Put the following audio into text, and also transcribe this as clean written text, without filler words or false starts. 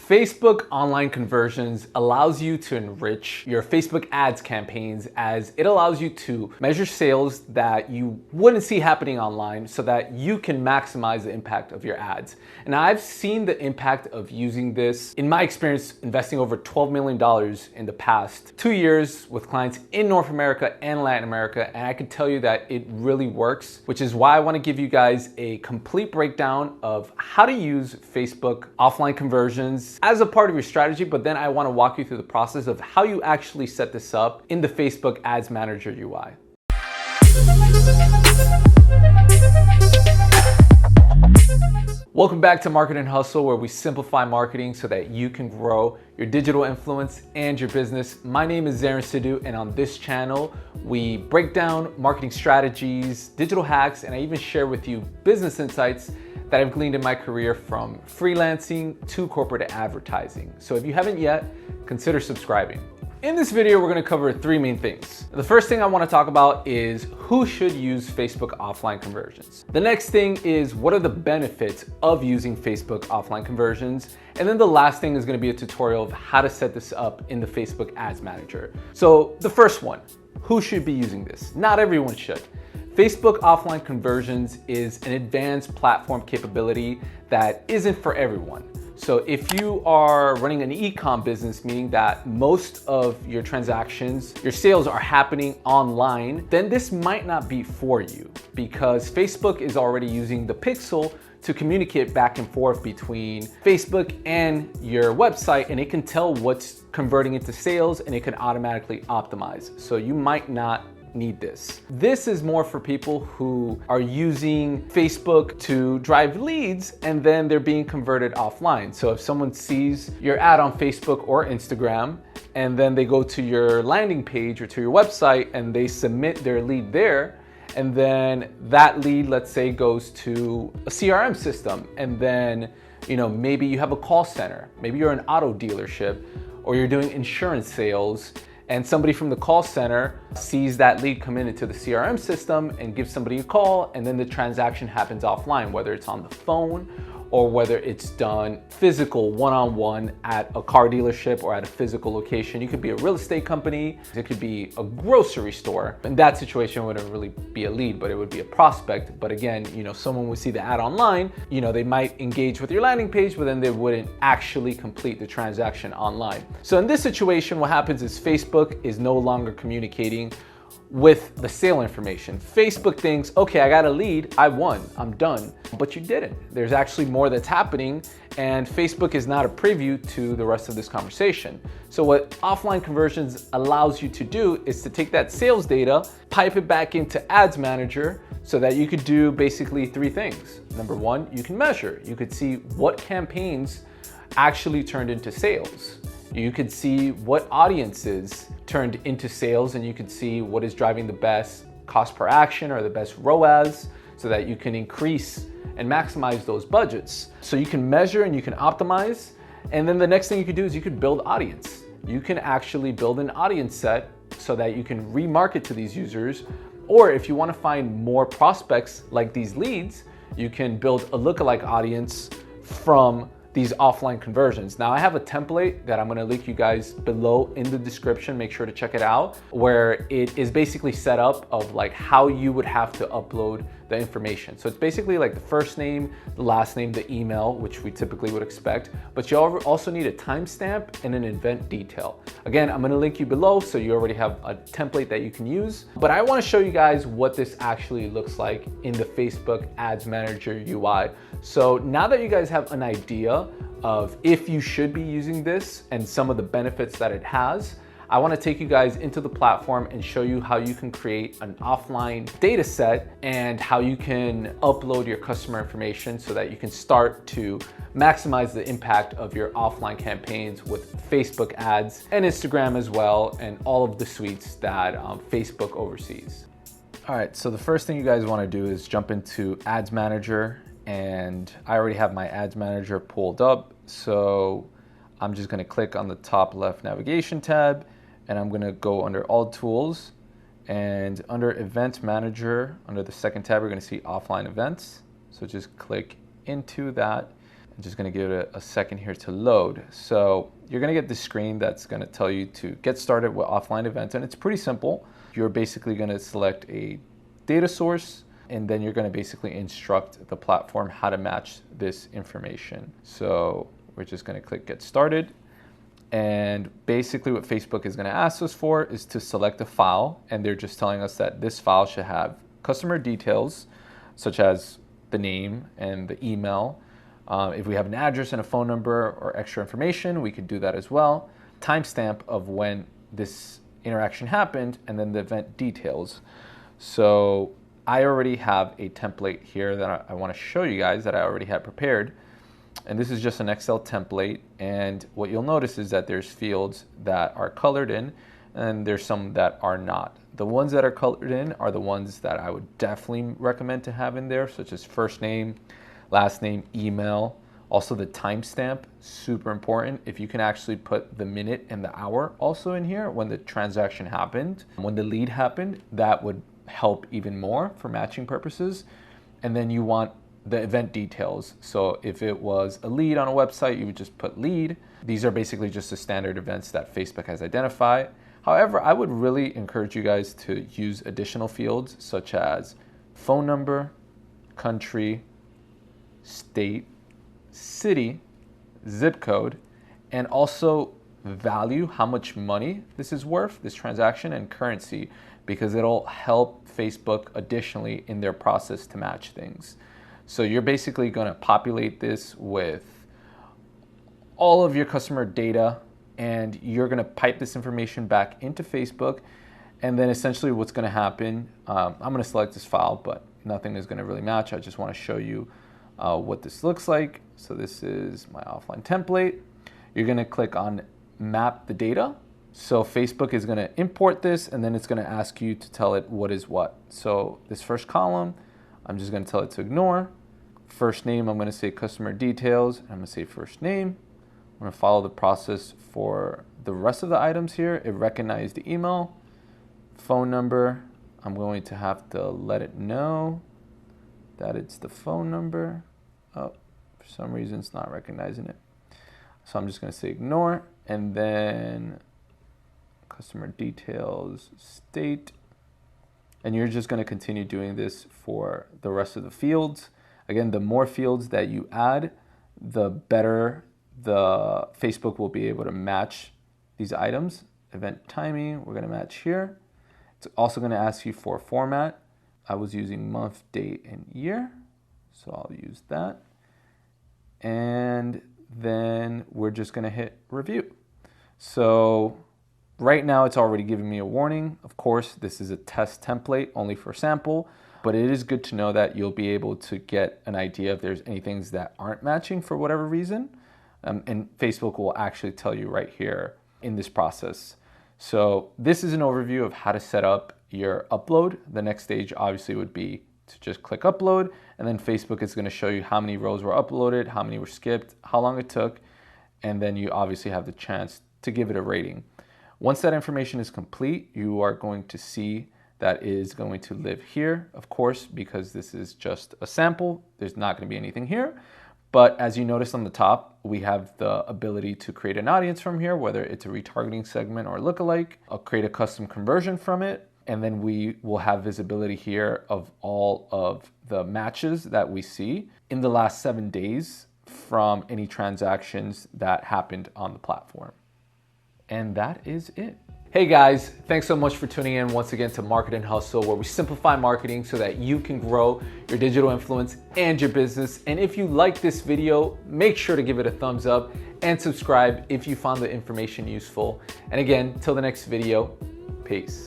Facebook online conversions allows you to enrich your Facebook ads campaigns, as it allows you to measure sales that you wouldn't see happening online so that you can maximize the impact of your ads. And I've seen the impact of using this in my experience, investing over $12 million in the past 2 years with clients in North America and Latin America. And I can tell you that it really works, which is why I want to give you guys a complete breakdown of how to use Facebook offline conversions as a part of your strategy, but then I want to walk you through the process of how you actually set this up in the Facebook Ads Manager UI. Welcome back to Market and Hustle, where we simplify marketing so that you can grow your digital influence and your business. My name is Zaryn Sidhu, and on this channel, we break down marketing strategies, digital hacks, and I even share with you business insights that I've gleaned in my career from freelancing to corporate advertising. So if you haven't yet, consider subscribing. In this video, we're gonna cover three main things. The first thing I wanna talk about is who should use Facebook offline conversions. The next thing is what are the benefits of using Facebook offline conversions? And then the last thing is gonna be a tutorial of how to set this up in the Facebook Ads Manager. So the first one, who should be using this? Not everyone should. Facebook offline conversions is an advanced platform capability that isn't for everyone. So if you are running an e-com business, meaning that most of your transactions, your sales are happening online, then this might not be for you, because Facebook is already using the pixel to communicate back and forth between Facebook and your website, and it can tell what's converting into sales and it can automatically optimize. So you might not need this. This is more for people who are using Facebook to drive leads and then they're being converted offline. So if someone sees your ad on Facebook or Instagram and then they go to your landing page or to your website and they submit their lead there, and then that lead, let's say, goes to a CRM system, and then maybe you have a call center, maybe you're an auto dealership, or you're doing insurance sales, and somebody from the call center sees that lead come into the CRM system and gives somebody a call, and then the transaction happens offline, whether it's on the phone or whether it's done physical one-on-one at a car dealership or at a physical location. You could be a real estate company, it could be a grocery store. In that situation, it wouldn't really be a lead, but it would be a prospect. But again, someone would see the ad online, they might engage with your landing page, but then they wouldn't actually complete the transaction online. So in this situation, what happens is Facebook is no longer communicating with the sale information. Facebook thinks, okay, I got a lead, I won, I'm done. But you didn't. There's actually more that's happening, and Facebook is not a preview to the rest of this conversation. So what offline conversions allows you to do is to take that sales data, pipe it back into Ads Manager so that you could do basically three things. Number one, you can measure. You could see what campaigns actually turned into sales. You could see what audiences turned into sales, and you could see what is driving the best cost per action or the best ROAS, so that you can increase and maximize those budgets. So you can measure and you can optimize. And then the next thing you could do is you could build audience. You can actually build an audience set so that you can remarket to these users. Or if you want to find more prospects like these leads, you can build a lookalike audience from these offline conversions. Now I have a template that I'm gonna link you guys below in the description, make sure to check it out, where it is basically set up of like how you would have to upload the information. So it's basically like the first name, the last name, the email, which we typically would expect, but you also need a timestamp and an event detail. Again, I'm gonna link you below so you already have a template that you can use, but I wanna show you guys what this actually looks like in the Facebook Ads Manager UI. So now that you guys have an idea of if you should be using this and some of the benefits that it has, I want to take you guys into the platform and show you how you can create an offline data set and how you can upload your customer information so that you can start to maximize the impact of your offline campaigns with Facebook ads and Instagram as well, and all of the suites that Facebook oversees. All right, so the first thing you guys want to do is jump into Ads Manager, and I already have my Ads Manager pulled up. So I'm just going to click on the top left navigation tab, and I'm going to go under all tools, and under Event Manager, under the second tab, we're going to see offline events. So just click into that, I'm just gonna give it a second here to load. So you're gonna get this screen that's gonna tell you to get started with offline events, and it's pretty simple. You're basically gonna select a data source, and then you're gonna basically instruct the platform how to match this information. So we're just gonna click get started. And basically what Facebook is gonna ask us for is to select a file, and they're just telling us that this file should have customer details, such as the name and the email. If we have an address and a phone number or extra information, we could do that as well. Timestamp of when this interaction happened, and then the event details. So I already have a template here that I want to show you guys that I already had prepared. And this is just an Excel template. And what you'll notice is that there's fields that are colored in, and there's some that are not. The ones that are colored in are the ones that I would definitely recommend to have in there, such as first name, last name, email. Also the timestamp, super important. If you can actually put the minute and the hour also in here when the transaction happened, when the lead happened, that would help even more for matching purposes. And then you want the event details. So if it was a lead on a website, you would just put lead. These are basically just the standard events that Facebook has identified. However, I would really encourage you guys to use additional fields such as phone number, country, state, city, zip code, and also value, how much money this is worth, this transaction, and currency, because it'll help Facebook additionally in their process to match things. So you're basically going to populate this with all of your customer data, and you're going to pipe this information back into Facebook. And then essentially what's going to happen, I'm going to select this file, but nothing is going to really match. I just want to show you what this looks like. So this is my offline template. You're going to click on map the data. So Facebook is going to import this, and then it's going to ask you to tell it what is what. So this first column, I'm just going to tell it to ignore. First name, I'm going to say customer details. I'm going to say first name. I'm going to follow the process for the rest of the items here. It recognized the email. Phone number, I'm going to have to let it know that it's the phone number. Oh, for some reason it's not recognizing it. So I'm just going to say ignore, and then customer details, state. And you're just going to continue doing this for the rest of the fields. Again, the more fields that you add, the better the Facebook will be able to match these items. Event timing, we're going to match here. It's also going to ask you for a format. I was using month, date, and year, so I'll use that. And then we're just going to hit review. So right now it's already giving me a warning. Of course, this is a test template only for sample, but it is good to know that you'll be able to get an idea if there's any things that aren't matching for whatever reason. And Facebook will actually tell you right here in this process. So this is an overview of how to set up your upload. The next stage obviously would be to just click upload, and then Facebook is going to show you how many rows were uploaded, how many were skipped, how long it took, and then you obviously have the chance to give it a rating. Once that information is complete, you are going to see that is going to live here, of course, because this is just a sample. There's not going to be anything here. But as you notice on the top, we have the ability to create an audience from here, whether it's a retargeting segment or lookalike. I'll create a custom conversion from it. And then we will have visibility here of all of the matches that we see in the last 7 days from any transactions that happened on the platform. And that is it. Hey guys, thanks so much for tuning in once again to Marketing Hustle, where we simplify marketing so that you can grow your digital influence and your business. And if you like this video, make sure to give it a thumbs up and subscribe if you found the information useful. And again, till the next video, peace.